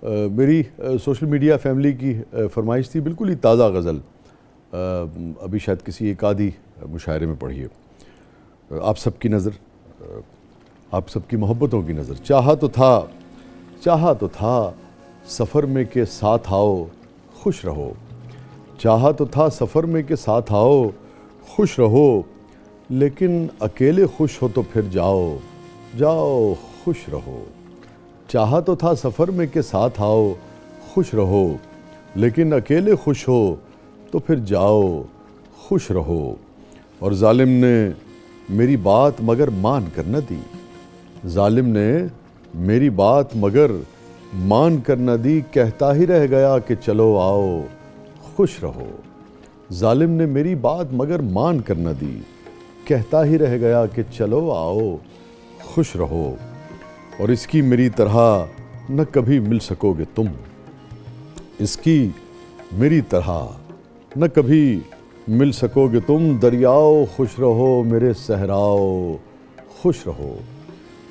میری social media family کی فرمائش تھی بالکل ہی تازہ غزل، ابھی شاید کسی ایک آدھی مشاعرے میں پڑھی ہے۔ آپ سب کی نظر، آپ سب کی محبتوں کی نظر، چاہا تو تھا سفر میں کہ ساتھ آؤ خوش رہو، چاہا تو تھا سفر میں کہ ساتھ آؤ خوش رہو، لیکن اکیلے خوش ہو تو پھر جاؤ خوش رہو، چاہا تو تھا سفر میں کہ ساتھ آؤ خوش رہو، لیکن اکیلے خوش ہو تو پھر جاؤ خوش رہو، اور ظالم نے میری بات مگر مان کر نہ دی، ظالم نے میری بات مگر مان کر نہ دی، کہتا ہی رہ گیا کہ چلو آؤ خوش رہو، ظالم نے میری بات مگر مان کر نہ دی، کہتا ہی رہ گیا کہ چلو آؤ خوش رہو، اور اس کی میری طرح نہ کبھی مل سکو گے تم، اس کی میری طرح نہ کبھی مل سکو گے تم، دریاؤ خوش رہو میرے صحراؤ خوش رہو،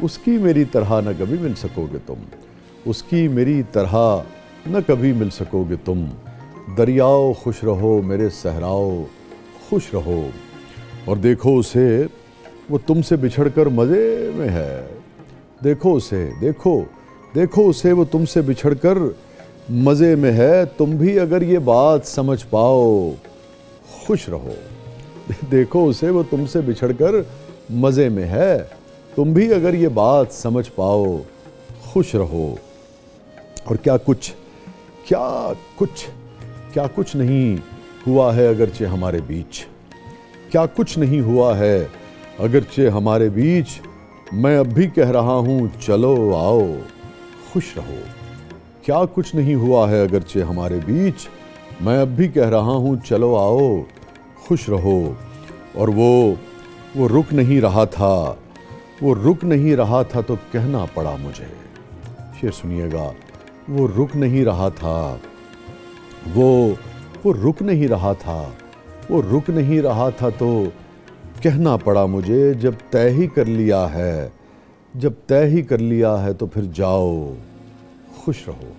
اس کی میری طرح نہ کبھی مل سکو گے تم، اس کی میری طرح نہ کبھی مل سکو گے تم، دریاؤ خوش رہو میرے صحراؤ خوش رہو، اور دیکھو اسے وہ تم سے بچھڑ کر مزے میں ہے، دیکھو اسے وہ تم سے بچھڑ کر مزے میں ہے، تم بھی اگر یہ بات سمجھ پاؤ خوش رہو، دیکھو اسے وہ تم سے بچھڑ کر مزے میں ہے، تم بھی اگر یہ بات سمجھ پاؤ خوش رہو، اور کیا کچھ نہیں ہوا ہے اگرچہ ہمارے بیچ، کیا کچھ نہیں ہوا ہے اگرچہ ہمارے بیچ، میں اب بھی کہہ رہا ہوں چلو آؤ خوش رہو، کیا کچھ نہیں ہوا ہے اگرچہ ہمارے بیچ، میں اب بھی کہہ رہا ہوں چلو آؤ خوش رہو، اور وہ رک نہیں رہا تھا تو کہنا پڑا مجھے، شعر سنیے گا، وہ رک نہیں رہا تھا تو کہنا پڑا مجھے، جب طے ہی کر لیا ہے تو پھر جاؤ خوش رہو،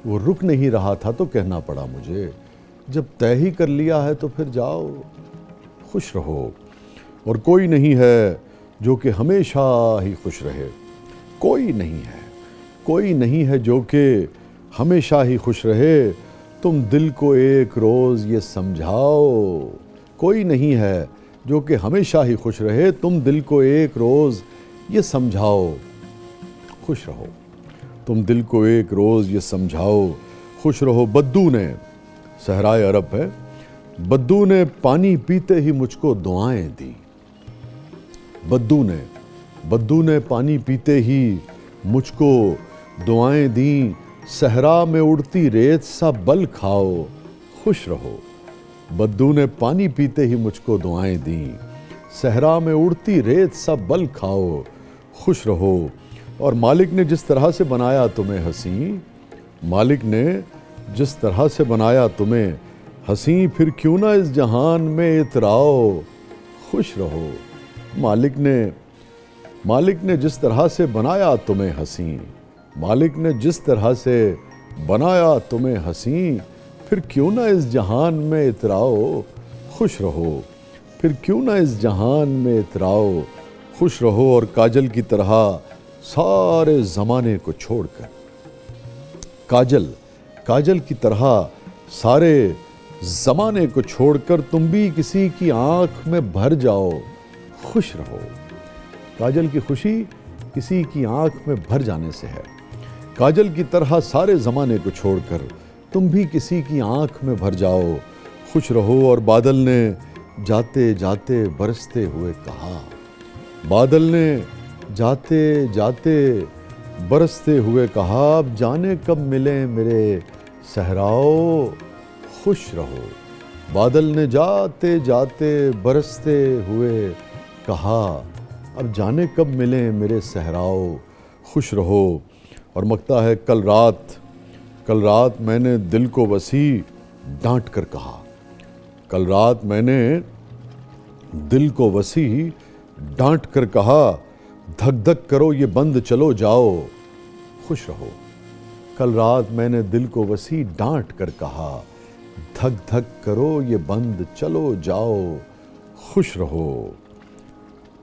وہ رک نہیں رہا تھا تو کہنا پڑا مجھے، جب طے ہی کر لیا ہے تو پھر جاؤ خوش رہو، اور کوئی نہیں ہے جو کہ ہمیشہ ہی خوش رہے، کوئی نہیں ہے جو کہ ہمیشہ ہی خوش رہے، تم دل کو ایک روز یہ سمجھاؤ، کوئی نہیں ہے جو کہ ہمیشہ ہی خوش رہے، تم دل کو ایک روز یہ سمجھاؤ خوش رہو، تم دل کو ایک روز یہ سمجھاؤ خوش رہو، بدو نے، صحرائے عرب ہے، بدو نے پانی پیتے ہی مجھ کو دعائیں دی، بدو نے پانی پیتے ہی مجھ کو دعائیں دیں، صحرا میں اڑتی ریت سا بل کھاؤ خوش رہو، بدو نے پانی پیتے ہی مجھ کو دعائیں دیں، صحرا میں اڑتی ریت سا بل کھاؤ خوش رہو، اور مالک نے جس طرح سے بنایا تمہیں حسین، مالک نے جس طرح سے بنایا تمہیں حسین، پھر کیوں نہ اس جہان میں اتراؤ خوش رہو، مالک نے جس طرح سے بنایا تمہیں حسین، مالک نے جس طرح سے بنایا تمہیں حسین، پھر کیوں نہ اس جہان میں اتراؤ خوش رہو، پھر کیوں نہ اس جہان میں اتراؤ خوش رہو، اور کاجل کی طرح سارے زمانے کو چھوڑ کر، کاجل کی طرح سارے زمانے کو چھوڑ کر تم بھی کسی کی آنکھ میں بھر جاؤ خوش رہو، کاجل کی خوشی کسی کی آنکھ میں بھر جانے سے ہے، کاجل کی طرح سارے زمانے کو چھوڑ کر تم بھی کسی کی آنکھ میں بھر جاؤ خوش رہو، اور بادل نے جاتے جاتے برستے ہوئے کہا، بادل نے جاتے جاتے برستے ہوئے کہا، اب جانے کب ملیں میرے صحراؤ خوش رہو، بادل نے جاتے جاتے برستے ہوئے کہا، اب جانے کب ملیں میرے صحراؤ خوش رہو، اور مکتا ہے کل رات میں نے دل کو وسیع ڈانٹ کر کہا، کل رات میں نے دل کو وسیع ڈانٹ کر کہا، دھک دھک کرو یہ بند چلو جاؤ خوش رہو، کل رات میں نے دل کو وسیع ڈانٹ کر کہا، دھک دھک کرو یہ بند، چلو جاؤ خوش رہو۔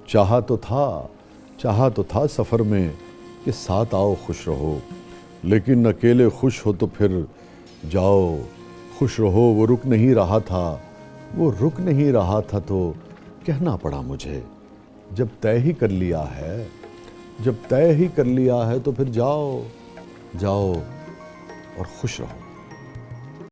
چاہا تو تھا سفر میں کہ ساتھ آؤ خوش رہو، لیکن اکیلے خوش ہو تو پھر جاؤ خوش رہو۔ وہ رک نہیں رہا تھا تو کہنا پڑا مجھے، جب طے ہی کر لیا ہے تو پھر جاؤ اور خوش رہو۔